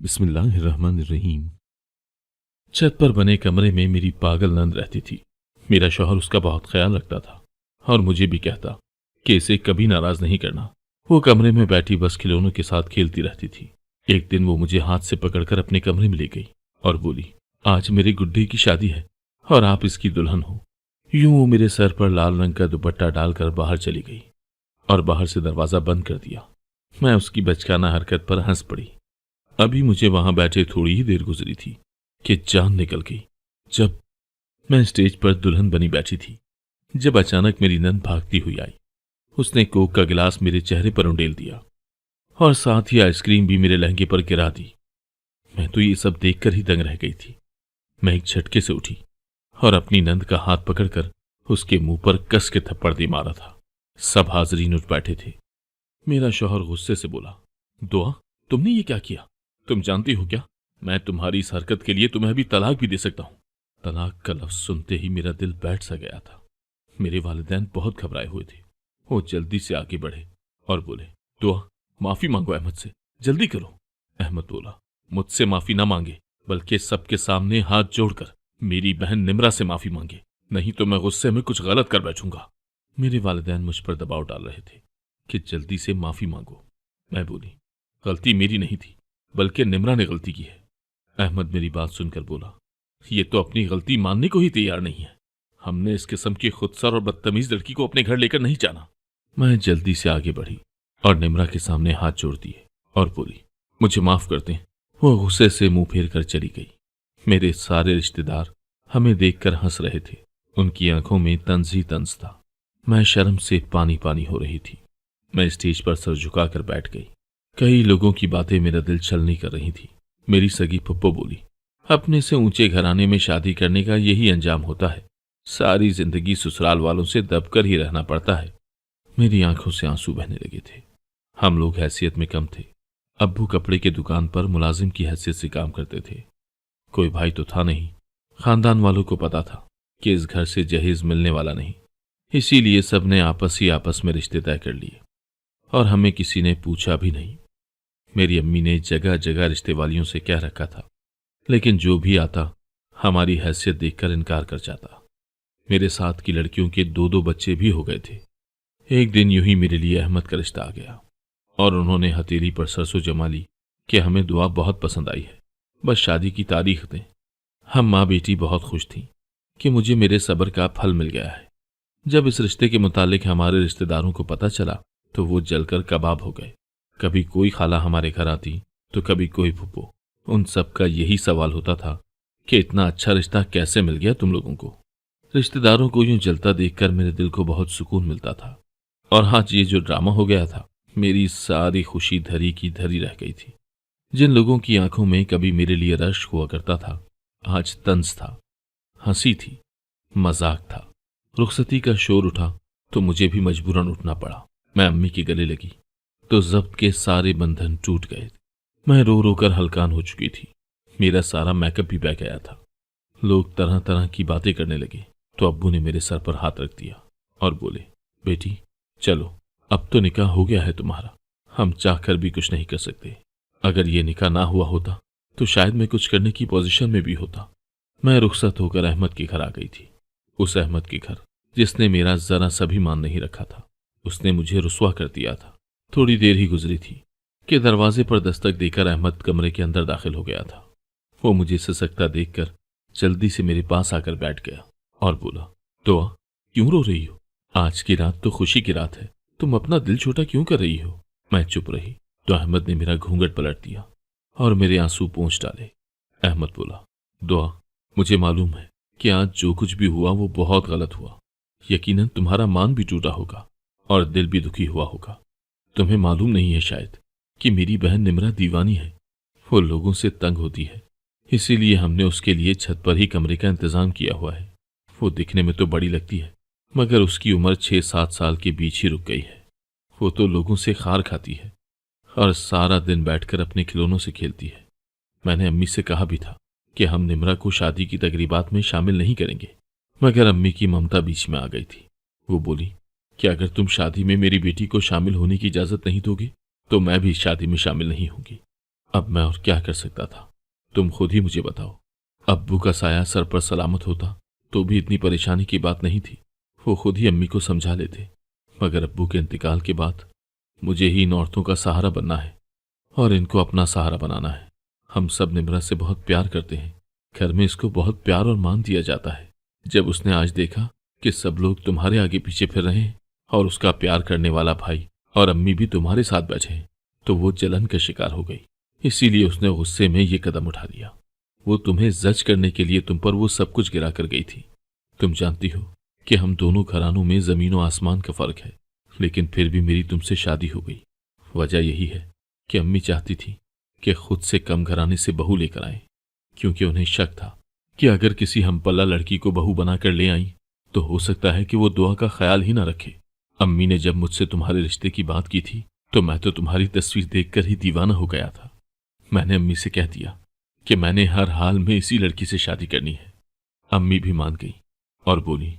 बिस्मिल्लाहिर्रहमानिर्रहीम। छत पर बने कमरे में मेरी पागल नंद रहती थी। मेरा शौहर उसका बहुत ख्याल रखता था और मुझे भी कहता कि इसे कभी नाराज नहीं करना। वो कमरे में बैठी बस खिलौनों के साथ खेलती रहती थी। एक दिन वो मुझे हाथ से पकड़कर अपने कमरे में ले गई और बोली, आज मेरे गुड्डे की शादी है और आप इसकी दुल्हन हो। यूं वो मेरे सर पर लाल रंग का दुपट्टा डालकर बाहर चली गई और बाहर से दरवाजा बंद कर दिया। मैं उसकी बचकाना हरकत पर हंस पड़ी। अभी मुझे वहां बैठे थोड़ी ही देर गुजरी थी कि जान निकल गई। जब मैं स्टेज पर दुल्हन बनी बैठी थी, जब अचानक मेरी नंद भागती हुई आई। उसने कोक का गिलास मेरे चेहरे पर उंडेल दिया और साथ ही आइसक्रीम भी मेरे लहंगे पर गिरा दी। मैं तो ये सब देखकर ही दंग रह गई थी। मैं एक झटके से उठी और अपनी नंद का हाथ पकड़कर उसके मुंह पर कस के थप्पड़ दे मारा था। सब हाजरीन उठ बैठे थे। मेरा शौहर गुस्से से बोला, दुआ, तुमने ये क्या किया? तुम जानती हो क्या, मैं तुम्हारी इस हरकत के लिए तुम्हें अभी तलाक भी दे सकता हूं। तलाक का लफ्ज सुनते ही मेरा दिल बैठ सा गया था। मेरे वालिदैन बहुत घबराए हुए थे। वो जल्दी से आगे बढ़े और बोले, दुआ, माफी मांगो अहमद से, जल्दी करो। अहमद बोला, मुझसे माफी ना मांगे, बल्कि सबके सामने हाथ जोड़कर मेरी बहन निमरा से माफी मांगे, नहीं तो मैं गुस्से में कुछ गलत कर बैठूंगा। मेरे वालिदैन मुझ पर दबाव डाल रहे थे कि जल्दी से माफी मांगो। मैं बोली, गलती मेरी नहीं थी, बल्कि निमरा ने गलती की है। अहमद मेरी बात सुनकर बोला, ये तो अपनी गलती मानने को ही तैयार नहीं है। हमने इस किस्म की खुदसर और बदतमीज लड़की को अपने घर लेकर नहीं जाना। मैं जल्दी से आगे बढ़ी और निमरा के सामने हाथ जोड़ दिए और बोली, मुझे माफ कर दें। वो गुस्से से मुंह फेर कर चली गई। मेरे सारे रिश्तेदार हमें देखकर हंस रहे थे। उनकी आंखों में तंज ही तंज था। मैं शर्म से पानी पानी हो रही थी। मैं स्टेज पर सर झुकाकर बैठ गई। कई लोगों की बातें मेरा दिल छलनी कर रही थी। मेरी सगी फुप्पो बोली, अपने से ऊंचे घराने में शादी करने का यही अंजाम होता है। सारी जिंदगी ससुराल वालों से दबकर ही रहना पड़ता है। मेरी आंखों से आंसू बहने लगे थे। हम लोग हैसियत में कम थे। अब्बू कपड़े की दुकान पर मुलाजिम की हैसियत से काम करते थे। कोई भाई तो था नहीं। खानदान वालों को पता था कि इस घर से जहेज मिलने वाला नहीं, इसीलिए सबने आपस ही आपस में रिश्ते तय कर लिए और हमें किसी ने पूछा भी नहीं। मेरी अम्मी ने जगह जगह रिश्ते वालियों से कह रखा था, लेकिन जो भी आता हमारी हैसियत देखकर इनकार कर जाता। मेरे साथ की लड़कियों के दो दो बच्चे भी हो गए थे। एक दिन यूं ही मेरे लिए अहमद का रिश्ता आ गया और उन्होंने हथेली पर सरसों जमा ली कि हमें दुआ बहुत पसंद आई है, बस शादी की तारीख दें। हम माँ बेटी बहुत खुश थीं कि मुझे मेरे सब्र का फल मिल गया है। जब इस रिश्ते के मुतालिक हमारे रिश्तेदारों को पता चला तो वो जलकर कबाब हो गए। कभी कोई खाला हमारे घर आती तो कभी कोई फुप्पो। उन सब का यही सवाल होता था कि इतना अच्छा रिश्ता कैसे मिल गया तुम लोगों को। रिश्तेदारों को यूं जलता देखकर मेरे दिल को बहुत सुकून मिलता था। और आज ये जो ड्रामा हो गया था, मेरी सारी खुशी धरी की धरी रह गई थी। जिन लोगों की आंखों में कभी मेरे लिए रश्क हुआ करता था, आज तंज था, हंसी थी, मजाक था। रुखसती का शोर उठा तो मुझे भी मजबूरन उठना पड़ा। मैं अम्मी के गले लगी तो जब्त के सारे बंधन टूट गए। मैं रो रो कर हलकान हो चुकी थी। मेरा सारा मेकअप भी बह गया था। लोग तरह तरह की बातें करने लगे तो अब्बू ने मेरे सर पर हाथ रख दिया और बोले, बेटी चलो, अब तो निकाह हो गया है तुम्हारा, हम चाहकर भी कुछ नहीं कर सकते। अगर ये निकाह ना हुआ होता तो शायद मैं कुछ करने की पोजीशन में भी होता। मैं रुखसत होकर अहमद के घर आ गई थी। उस अहमद के घर जिसने मेरा जरा सा भी मान नहीं रखा था। उसने मुझे रुसवा कर दिया था। थोड़ी देर ही गुजरी थी कि दरवाजे पर दस्तक देकर अहमद कमरे के अंदर दाखिल हो गया था। वो मुझे ससकता देखकर जल्दी से मेरे पास आकर बैठ गया और बोला, दुआ, क्यों रो रही हो? आज की रात तो खुशी की रात है, तुम अपना दिल छोटा क्यों कर रही हो? मैं चुप रही तो अहमद ने मेरा घूंघट पलट दिया और मेरे आंसू पोंछ डाले। अहमद बोला, दुआ, मुझे मालूम है कि आज जो कुछ भी हुआ वो बहुत गलत हुआ। यकीनन तुम्हारा मान भी टूटा होगा और दिल भी दुखी हुआ होगा। तुम्हें मालूम नहीं है शायद कि मेरी बहन निमरा दीवानी है। वो लोगों से तंग होती है, इसीलिए हमने उसके लिए छत पर ही कमरे का इंतजाम किया हुआ है। वो दिखने में तो बड़ी लगती है, मगर उसकी उम्र 6-7 साल के बीच ही रुक गई है। वो तो लोगों से खार खाती है और सारा दिन बैठकर अपने खिलौनों से खेलती है। मैंने अम्मी से कहा भी था कि हम निमरा को शादी की तकरीबात में शामिल नहीं करेंगे, मगर अम्मी की ममता बीच में आ गई थी। वो बोली कि अगर तुम शादी में मेरी बेटी को शामिल होने की इजाजत नहीं दोगे तो मैं भी शादी में शामिल नहीं होंगी। अब मैं और क्या कर सकता था? तुम खुद ही मुझे बताओ। अब्बू का साया सर पर सलामत होता तो भी इतनी परेशानी की बात नहीं थी। वो खुद ही अम्मी को समझा लेते। मगर अब्बू के इंतकाल के बाद मुझे ही इन औरतों का सहारा बनना है और इनको अपना सहारा बनाना है। हम सब निम्रा से बहुत प्यार करते हैं। घर में इसको बहुत प्यार और मान दिया जाता है। जब उसने आज देखा कि सब लोग तुम्हारे आगे पीछे फिर रहे हैं और उसका प्यार करने वाला भाई और अम्मी भी तुम्हारे साथ बैठे हैं, तो वो जलन का शिकार हो गई। इसीलिए उसने गुस्से में ये कदम उठा लिया। वो तुम्हें जज करने के लिए तुम पर वो सब कुछ गिरा कर गई थी। तुम जानती हो कि हम दोनों घरानों में जमीन और आसमान का फर्क है, लेकिन फिर भी मेरी तुमसे शादी हो गई। वजह यही है कि अम्मी चाहती थी कि खुद से कम घराने से बहू लेकर आए, क्योंकि उन्हें शक था कि अगर किसी हमपल्ला लड़की को बहू बनाकर ले आई तो हो सकता है कि वो दुआ का ख्याल ही ना रखे। अम्मी ने जब मुझसे तुम्हारे रिश्ते की बात की थी तो मैं तो तुम्हारी तस्वीर देखकर ही दीवाना हो गया था। मैंने अम्मी से कह दिया कि मैंने हर हाल में इसी लड़की से शादी करनी है। अम्मी भी मान गई और बोली,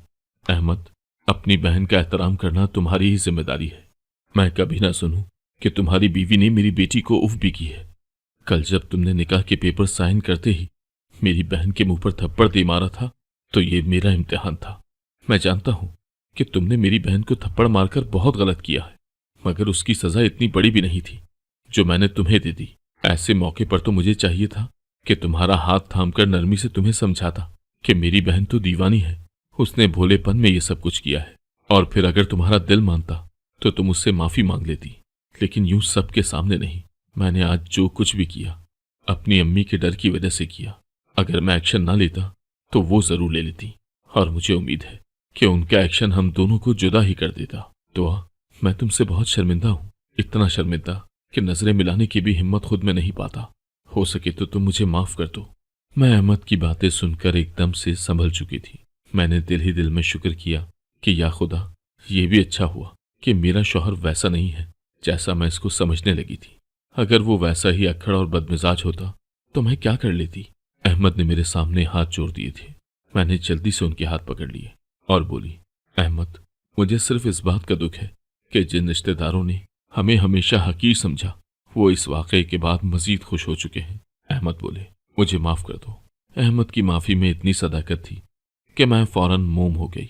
अहमद, अपनी बहन का एहतराम करना तुम्हारी ही जिम्मेदारी है। मैं कभी ना सुनूं कि तुम्हारी बीवी ने मेरी बेटी को उफ भी की है। कल जब तुमने निकाह के पेपर साइन करते ही मेरी बहन के मुंह पर थप्पड़ दे मारा था तो ये मेरा इम्तिहान था। मैं जानता हूं कि तुमने मेरी बहन को थप्पड़ मारकर बहुत गलत किया है, मगर उसकी सजा इतनी बड़ी भी नहीं थी जो मैंने तुम्हें दे दी। ऐसे मौके पर तो मुझे चाहिए था कि तुम्हारा हाथ थामकर नरमी से तुम्हें समझाता कि मेरी बहन तो दीवानी है, उसने भोलेपन में ये सब कुछ किया है, और फिर अगर तुम्हारा दिल मानता तो तुम उससे माफी मांग लेती, लेकिन यूं सबके सामने नहीं। मैंने आज जो कुछ भी किया अपनी अम्मी के डर की वजह से किया। अगर मैं एक्शन ना लेता तो वो जरूर ले लेती, और मुझे उम्मीद है कि उनका एक्शन हम दोनों को जुदा ही कर देता। दुआ, मैं तुमसे बहुत शर्मिंदा हूं, इतना शर्मिंदा कि नजरें मिलाने की भी हिम्मत खुद में नहीं पाता। हो सके तो तुम मुझे माफ कर दो। मैं अहमद की बातें सुनकर एकदम से संभल चुकी थी। मैंने दिल ही दिल में शुक्र किया कि या खुदा, ये भी अच्छा हुआ कि मेरा शौहर वैसा नहीं है जैसा मैं इसको समझने लगी थी। अगर वो वैसा ही अक्खड़ और बदमिजाज होता तो मैं क्या कर लेती। अहमद ने मेरे सामने हाथ जोड़ दिए थे। मैंने जल्दी से उनके हाथ पकड़ लिए और बोली, अहमद, मुझे सिर्फ इस बात का दुख है कि जिन रिश्तेदारों ने हमें हमेशा हकीर समझा वो इस वाकये के बाद मजीद खुश हो चुके हैं। अहमद बोले, मुझे माफ कर दो। अहमद की माफी में इतनी सदाकत थी कि मैं फौरन मोम हो गई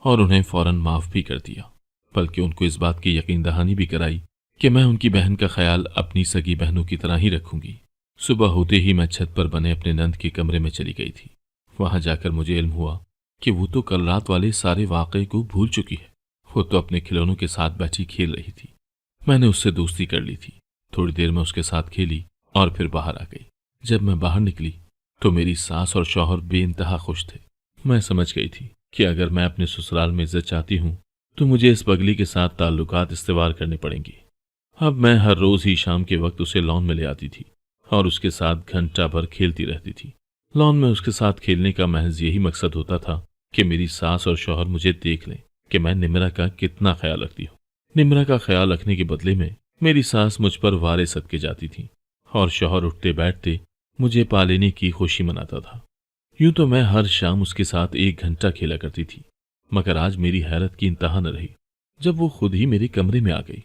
और उन्हें फौरन माफ भी कर दिया, बल्कि उनको इस बात की यकीन दहानी भी कराई कि मैं उनकी बहन का ख्याल अपनी सगी बहनों की तरह ही रखूंगी। सुबह होते ही मैं छत पर बने अपने नंद के कमरे में चली गई थी। वहां जाकर मुझे इल्म हुआ कि वो तो कल रात वाले सारे वाकये को भूल चुकी है। वो तो अपने खिलौनों के साथ बैठी खेल रही थी। मैंने उससे दोस्ती कर ली थी। थोड़ी देर में उसके साथ खेली और फिर बाहर आ गई। जब मैं बाहर निकली तो मेरी सास और शौहर बेइंतहा खुश थे। मैं समझ गई थी कि अगर मैं अपने ससुराल में इज्जत चाहती हूँ तो मुझे इस पगली के साथ ताल्लुकात इस्तेवार करने पड़ेंगे। अब मैं हर रोज ही शाम के वक्त उसे लॉन में ले आती थी और उसके साथ घंटा भर खेलती रहती थी। लॉन में उसके साथ खेलने का महज यही मकसद होता था कि मेरी सास और शौहर मुझे देख लें कि मैं निम्रा का कितना ख्याल रखती हूँ। निम्रा का ख्याल रखने के बदले में मेरी सास मुझ पर वारे सदके जाती थी और शौहर उठते बैठते मुझे पा लेने की खुशी मनाता था। यूं तो मैं हर शाम उसके साथ 1 घंटा खेला करती थी, मगर आज मेरी हैरत की इंतहा न रही जब वो खुद ही मेरे कमरे में आ गई।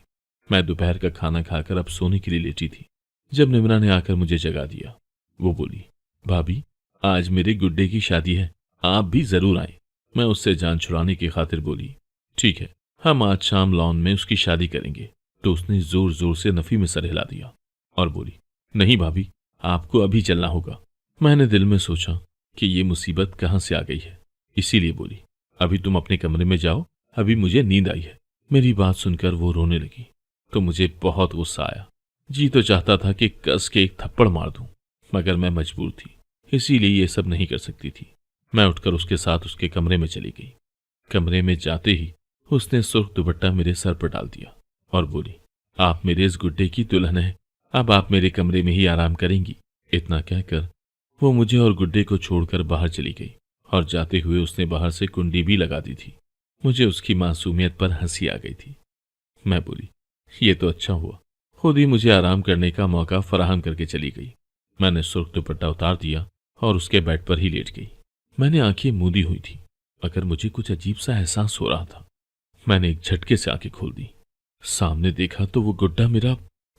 मैं दोपहर का खाना खाकर अब सोने के लिए लेटी थी जब निम्रा ने आकर मुझे जगा दिया। वो बोली, भाभी, आज मेरे गुड्डे की शादी है, आप भी जरूर आए। मैं उससे जान छुड़ाने की खातिर बोली, ठीक है, हम आज शाम लॉन में उसकी शादी करेंगे। तो उसने जोर जोर से नफी में सर हिला दिया और बोली, नहीं भाभी, आपको अभी चलना होगा। मैंने दिल में सोचा कि ये मुसीबत कहां से आ गई है, इसीलिए बोली, अभी तुम अपने कमरे में जाओ, अभी मुझे नींद आई है। मेरी बात सुनकर वो रोने लगी तो मुझे बहुत गुस्सा आया। जी तो चाहता था कि कस के एक थप्पड़ मार दूं, मगर मैं मजबूर थी, इसीलिए ये सब नहीं कर सकती थी। मैं उठकर उसके साथ उसके कमरे में चली गई। कमरे में जाते ही उसने सुर्ख दुपट्टा मेरे सर पर डाल दिया और बोली, आप मेरे इस गुड्डे की दुल्हन है, अब आप मेरे कमरे में ही आराम करेंगी। इतना कहकर वो मुझे और गुड्डे को छोड़कर बाहर चली गई और जाते हुए उसने बाहर से कुंडी भी लगा दी थी। मुझे उसकी मासूमियत पर हंसी आ गई थी। मैं बोली, ये तो अच्छा हुआ, खुद ही मुझे आराम करने का मौका फराहम करके चली गई। मैंने सुर्ख दुपट्टा उतार दिया और उसके बेड पर ही लेट गई। मैंने आंखें मूंदी हुई थी, मगर मुझे कुछ अजीब सा एहसास हो रहा था। मैंने एक झटके से आंखें खोल दी। सामने देखा तो वो गुड्डा मेरा।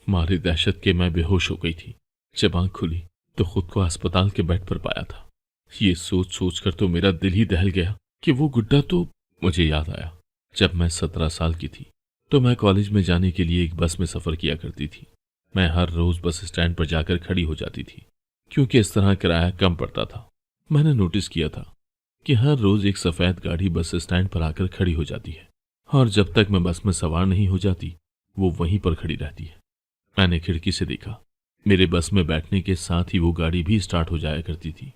मारे दहशत के मैं बेहोश हो गई थी। जब आंख खुली तो खुद को अस्पताल के बेड पर पाया था। ये सोच सोच कर तो मेरा दिल ही दहल गया कि वो गुड्डा तो। मुझे याद आया, जब मैं 17 साल की थी तो मैं कॉलेज में जाने के लिए एक बस में सफ़र किया करती थी। मैं हर रोज़ बस स्टैंड पर जाकर खड़ी हो जाती थी, क्योंकि इस तरह किराया कम पड़ता था। मैंने नोटिस किया था कि हर रोज़ एक सफ़ेद गाड़ी बस स्टैंड पर आकर खड़ी हो जाती है, और जब तक मैं बस में सवार नहीं हो जाती वो वहीं पर खड़ी रहती है। मैंने खिड़की से देखा, मेरे बस में बैठने के साथ ही वो गाड़ी भी स्टार्ट हो जाया करती थी।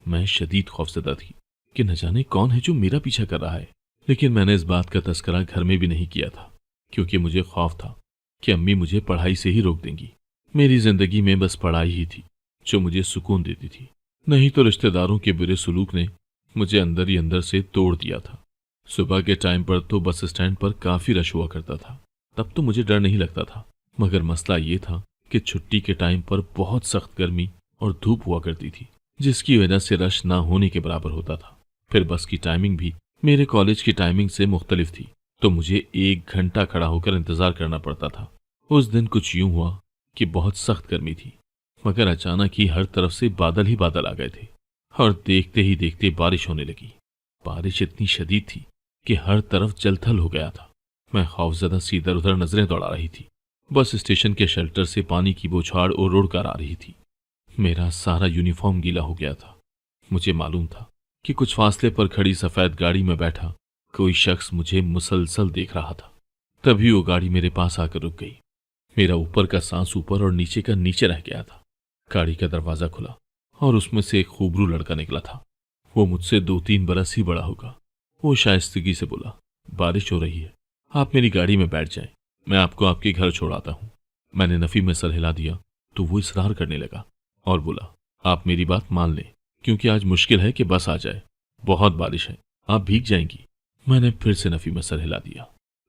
मैं शदीद खौफजदा थी कि न जाने कौन है जो मेरा पीछा कर रहा है, लेकिन मैंने इस बात का तस्करा घर में भी नहीं किया था, क्योंकि मुझे खौफ था कि अम्मी मुझे पढ़ाई से ही रोक देंगी। मेरी जिंदगी में बस पढ़ाई ही थी जो मुझे सुकून देती थी, नहीं तो रिश्तेदारों के बुरे सलूक ने मुझे अंदर ही अंदर से तोड़ दिया था। सुबह के टाइम पर तो बस स्टैंड पर काफ़ी रश हुआ करता था, तब तो मुझे डर नहीं लगता था, मगर मसला ये था कि छुट्टी के टाइम पर बहुत सख्त गर्मी और धूप हुआ करती थी, जिसकी वजह से रश ना होने के बराबर होता था। फिर बस की टाइमिंग भी मेरे कॉलेज की टाइमिंग से मुख्तलिफ थी, तो मुझे 1 घंटा खड़ा होकर इंतज़ार करना पड़ता था। उस दिन कुछ यूं हुआ कि बहुत सख्त गर्मी थी, मगर अचानक ही हर तरफ से बादल ही बादल आ गए थे, और देखते ही देखते बारिश होने लगी। बारिश इतनी शदीद थी कि हर तरफ जलथल हो गया था। मैं खौफजदा सी इधर उधर नजरें दौड़ा रही थी। बस स्टेशन के शेल्टर से पानी की बौछार और उड़कर आ रही थी। मेरा सारा यूनिफॉर्म गीला हो गया था। मुझे मालूम था कि कुछ फासले पर खड़ी सफेद गाड़ी में बैठा कोई शख्स मुझे मुसलसल देख रहा था। तभी वो गाड़ी मेरे पास आकर रुक गई। मेरा ऊपर का सांस ऊपर और नीचे का नीचे रह गया था। गाड़ी का दरवाजा खुला और उसमें से एक खूबरू लड़का निकला था। वो मुझसे 2-3 बरस ही बड़ा होगा। वो शाइस्तगी से बोला, बारिश हो रही है, आप मेरी गाड़ी में बैठ जाएं, मैं आपको आपके घर छोड़ाता हूँ। मैंने नफ़ी में सर हिला दिया तो वो इसरार करने लगा और बोला, आप मेरी बात मान लें, क्योंकि आज मुश्किल है कि बस आ जाए, बहुत बारिश है, आप भीग जाएंगी। मैंने फिर से नफ़ी में सर हिला दिया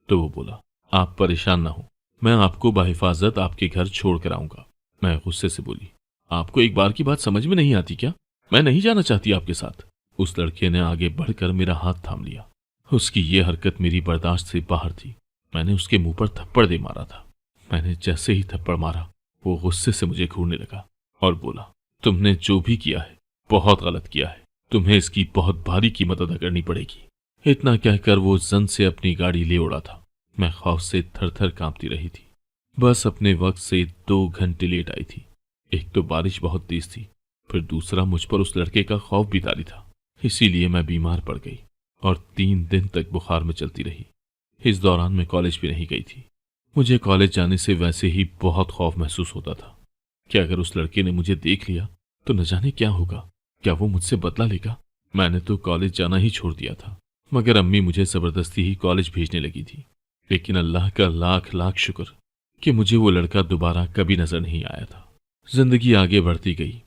तो वो बोला, आप परेशान ना हो, मैं आपको बाहिफाजत आपके घर छोड़ कर आऊंगा। मैं गुस्से से बोली, आपको एक बार की बात समझ में नहीं आती क्या? मैं नहीं जाना चाहती आपके साथ। उस लड़के ने आगे बढ़कर मेरा हाथ थाम लिया। उसकी ये हरकत मेरी बर्दाश्त से बाहर थी। मैंने उसके मुंह पर थप्पड़ दे मारा था। मैंने जैसे ही थप्पड़ मारा वो गुस्से से मुझे घूरने लगा और बोला, तुमने जो भी किया है बहुत गलत किया है, तुम्हें इसकी बहुत भारी कीमत अदा करनी पड़ेगी। इतना कहकर वो जन से अपनी गाड़ी ले उड़ा था। मैं खौफ से थर थर कांपती रही थी। बस अपने वक्त से 2 घंटे लेट आई थी। एक तो बारिश बहुत तेज थी, फिर दूसरा मुझ पर उस लड़के का खौफ भी तारी था। इसीलिए मैं बीमार पड़ गई और 3 दिन तक बुखार में चलती रही। इस दौरान मैं कॉलेज भी नहीं गई थी। मुझे कॉलेज जाने से वैसे ही बहुत खौफ महसूस होता था कि अगर उस लड़के ने मुझे देख लिया तो न जाने क्या होगा। क्या वो मुझसे बदला लेगा? मैंने तो कॉलेज जाना ही छोड़ दिया था, मगर अम्मी मुझे जबरदस्ती ही कॉलेज भेजने लगी थी। लेकिन अल्लाह का लाख लाख शुक्र कि मुझे वो लड़का दोबारा कभी नजर नहीं आया था। जिंदगी आगे बढ़ती गई,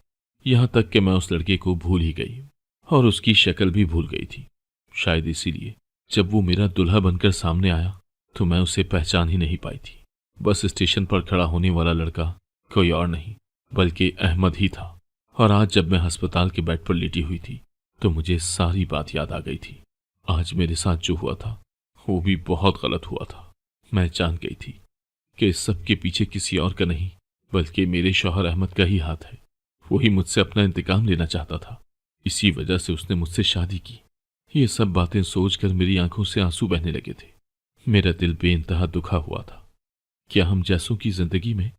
यहां तक कि मैं उस लड़के को भूल ही गई और उसकी शक्ल भी भूल गई थी। शायद इसीलिए जब वो मेरा दूल्हा बनकर सामने आया तो मैं उसे पहचान ही नहीं पाई थी। बस स्टेशन पर खड़ा होने वाला लड़का कोई और नहीं बल्कि अहमद ही था। और आज जब मैं अस्पताल के बेड पर लेटी हुई थी तो मुझे सारी बात याद आ गई थी। आज मेरे साथ जो हुआ था वो भी बहुत गलत हुआ था। मैं जान गई थी कि इस सब के पीछे किसी और का नहीं बल्कि मेरे शौहर अहमद का ही हाथ है। वही मुझसे अपना इंतकाम लेना चाहता था, इसी वजह से उसने मुझसे शादी की। ये सब बातें सोचकर मेरी आंखों से आंसू बहने लगे थे। मेरा दिल बेइंतहा दुखा हुआ था। क्या हम जैसों की जिंदगी में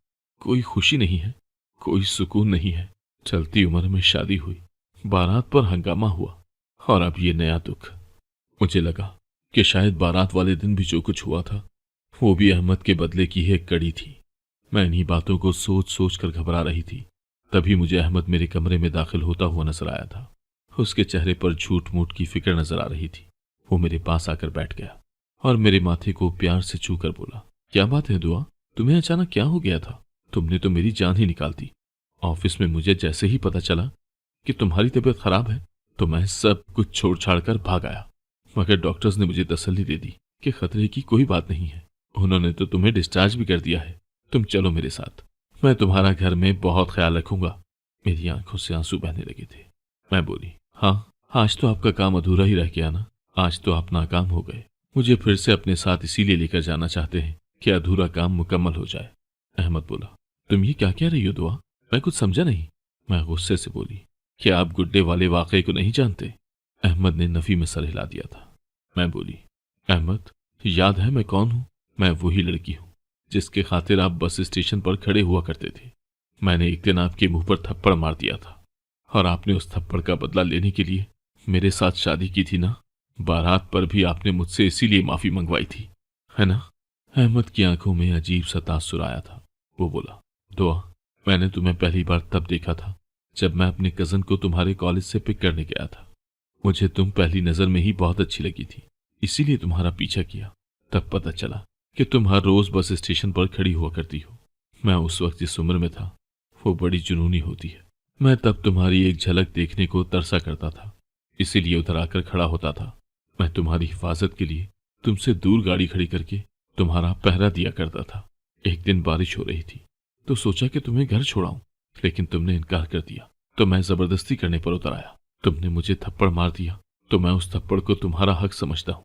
कोई खुशी नहीं है, कोई सुकून नहीं है? चलती उम्र में शादी हुई, बारात पर हंगामा हुआ और अब ये नया दुख। मुझे लगा कि शायद बारात वाले दिन भी जो कुछ हुआ था वो भी अहमद के बदले की एक कड़ी थी। मैं इन्हीं बातों को सोच सोच कर घबरा रही थी। तभी मुझे अहमद मेरे कमरे में दाखिल होता हुआ नजर आया था। उसके चेहरे पर झूठ मूठ की फिक्र नजर आ रही थी। वो मेरे पास आकर बैठ गया और मेरे माथे को प्यार से छू कर बोला, क्या बात है दुआ, तुम्हें अचानक क्या हो गया था? तुमने तो मेरी जान ही निकाल दी। ऑफिस में मुझे जैसे ही पता चला कि तुम्हारी तबीयत खराब है तो मैं सब कुछ छोड़ छाड़ कर भाग आया, मगर डॉक्टर्स ने मुझे तसल्ली दे दी कि खतरे की कोई बात नहीं है। उन्होंने तो तुम्हें डिस्चार्ज भी कर दिया है। तुम चलो मेरे साथ, मैं तुम्हारा घर में बहुत ख्याल रखूंगा। मेरी आंखों से आंसू बहने लगे थे। मैं बोली, हाँ, आज तो आपका काम अधूरा ही रह गया ना। आज तो आप नाकाम हो गए। मुझे फिर से अपने साथ इसीलिए लेकर जाना चाहते हैं कि अधूरा काम मुकम्मल हो जाए। अहमद बोला, तुम ये क्या कह रही हो दुआ? मैं कुछ समझा नहीं। मैं गुस्से से बोली, क्या आप गुड्डे वाले वाकये को नहीं जानते? अहमद ने नफी में सर हिला दिया था। मैं बोली, अहमद, याद है मैं कौन हूं? मैं वही लड़की हूं जिसके खातिर आप बस स्टेशन पर खड़े हुआ करते थे। मैंने एक दिन आपके मुंह पर थप्पड़ मार दिया था और आपने उस थप्पड़ का बदला लेने के लिए मेरे साथ शादी की थी ना? बारात पर भी आपने मुझसे इसीलिए माफी मंगवाई थी, है ना? अहमद की आंखों में अजीब सा तासुर आया था। वो बोला, दुआ, मैंने तुम्हें पहली बार तब देखा था जब मैं अपने कजन को तुम्हारे कॉलेज से पिक करने गया था। मुझे तुम पहली नजर में ही बहुत अच्छी लगी थी, इसीलिए तुम्हारा पीछा किया। तब पता चला कि तुम हर रोज बस स्टेशन पर खड़ी हुआ करती हो। मैं उस वक्त जिस उम्र में था वो बड़ी जुनूनी होती है। मैं तब तुम्हारी एक झलक देखने को तरसा करता था, इसीलिए उधर आकर खड़ा होता था। मैं तुम्हारी हिफाजत के लिए तुमसे दूर गाड़ी खड़ी करके तुम्हारा पहरा दिया करता था। एक दिन बारिश हो रही थी तो सोचा कि तुम्हें घर छोड़ाऊं, लेकिन तुमने इनकार कर दिया, तो मैं जबरदस्ती करने पर उतर आया। तुमने मुझे थप्पड़ मार दिया तो मैं उस थप्पड़ को तुम्हारा हक समझता हूं,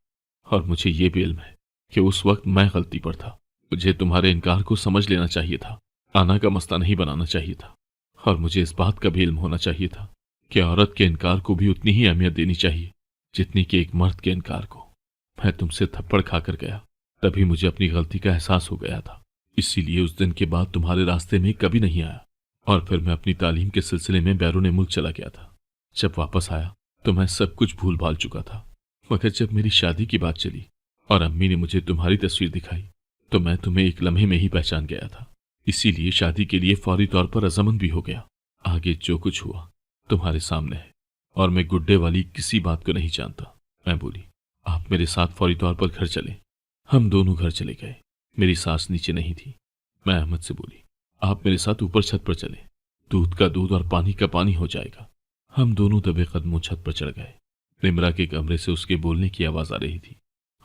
और मुझे ये भी इल्म है कि उस वक्त मैं गलती पर था। मुझे तुम्हारे इनकार को समझ लेना चाहिए था, आना का मसला नहीं बनाना चाहिए था। और मुझे इस बात का भी इल्म होना चाहिए था कि औरत के इनकार को भी उतनी ही अहमियत देनी चाहिए जितनी कि एक मर्द के इनकार को। मैं तुमसे थप्पड़ खाकर गया, तभी मुझे अपनी गलती का एहसास हो गया था। इसीलिए उस दिन के बाद तुम्हारे रास्ते में कभी नहीं आया, और फिर मैं अपनी तालीम के सिलसिले में बैरून मुल्क चला गया था। जब वापस आया तो मैं सब कुछ भूल भाल चुका था, मगर जब मेरी शादी की बात चली और अम्मी ने मुझे तुम्हारी तस्वीर दिखाई तो मैं तुम्हें एक लम्हे में ही पहचान गया था। इसीलिए शादी के लिए फौरी तौर पर रजामंद भी हो गया। आगे जो कुछ हुआ तुम्हारे सामने है, और मैं गुड्डे वाली किसी बात को नहीं जानता। मैं बोली, आप मेरे साथ फौरी तौर पर घर चले। हम दोनों घर चले गए। मेरी सास नीचे नहीं थी। मैं अहमद से बोली, आप मेरे साथ ऊपर छत पर चले, दूध का दूध और पानी का पानी हो जाएगा। हम दोनों दबे कदमों छत पर चढ़ गए। निमरा के कमरे से उसके बोलने की आवाज आ रही थी।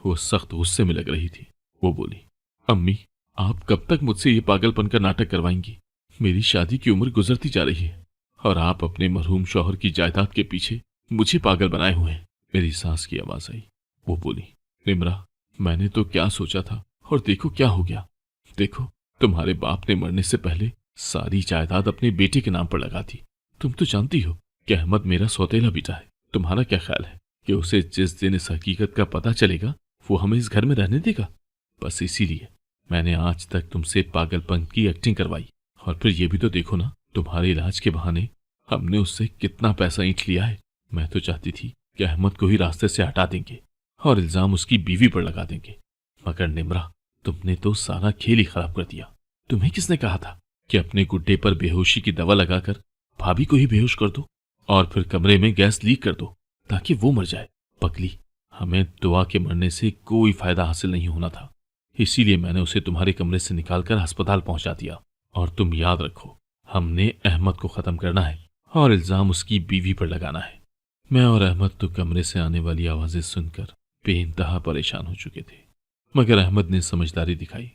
वो सख्त गुस्से में लग रही थी। वो बोली, अम्मी, आप कब तक मुझसे ये पागलपन का नाटक करवाएंगी? मेरी शादी की उम्र गुजरती जा रही है और आप अपने मरहूम शौहर की जायदाद के पीछे मुझे पागल बनाए हुए हैं। मेरी सास की आवाज आई। वो बोली, निमरा, मैंने तो क्या सोचा था और देखो क्या हो गया। देखो, तुम्हारे बाप ने मरने से पहले सारी जायदाद अपने बेटे के नाम पर लगा दी। तुम तो जानती हो कि अहमद मेरा सौतेला बेटा है। तुम्हारा क्या ख्याल है कि उसे जिस दिन इस हकीकत का पता चलेगा वो हमें इस घर में रहने देगा? बस इसीलिए मैंने आज तक तुमसे पागलपन की एक्टिंग करवाई। और फिर ये भी तो देखो ना, तुम्हारे इलाज के बहाने हमने उससे कितना पैसा ईंट लिया है। मैं तो चाहती थी कि अहमद को ही रास्ते से हटा देंगे और इल्जाम उसकी बीवी पर लगा देंगे, मगर निमरा, तुमने तो सारा खेल ही खराब कर दिया। तुम्हें किसने कहा था कि अपने गुड्डे पर बेहोशी की दवा लगाकर भाभी को ही बेहोश कर दो और फिर कमरे में गैस लीक कर दो ताकि वो मर जाए? पगली, हमें दुआ के मरने से कोई फायदा हासिल नहीं होना था, इसीलिए मैंने उसे तुम्हारे कमरे से निकालकर अस्पताल पहुंचा दिया। और तुम याद रखो, हमने अहमद को खत्म करना है और इल्जाम उसकी बीवी पर लगाना है। मैं और अहमद तो कमरे से आने वाली आवाजें सुनकर बेइंतहा परेशान हो चुके थे, मगर अहमद ने समझदारी दिखाई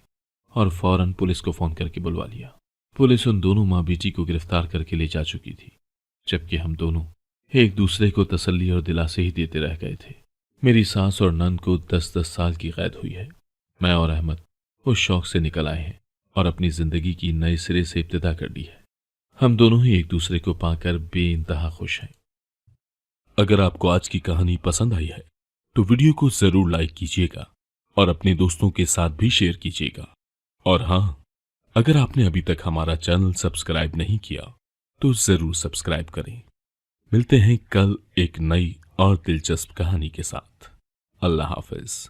और फौरन पुलिस को फोन करके बुलवा लिया। पुलिस उन दोनों माँ बेटी को गिरफ्तार करके ले जा चुकी थी, जबकि हम दोनों एक दूसरे को तसल्ली और दिलासे ही देते रह गए थे। मेरी सास और नंद को 10-10 साल की कैद हुई है। मैं और अहमद उस शौक से निकल आए हैं और अपनी जिंदगी की नए सिरे से इब्तिदा कर दी है। हम दोनों ही एक दूसरे को पाकर बेइंतहा खुश हैं। अगर आपको आज की कहानी पसंद आई है तो वीडियो को जरूर लाइक कीजिएगा और अपने दोस्तों के साथ भी शेयर कीजिएगा। और हाँ, अगर आपने अभी तक हमारा चैनल सब्सक्राइब नहीं किया तो जरूर सब्सक्राइब करें। मिलते हैं कल एक नई और दिलचस्प कहानी के साथ। अल्लाह हाफिज।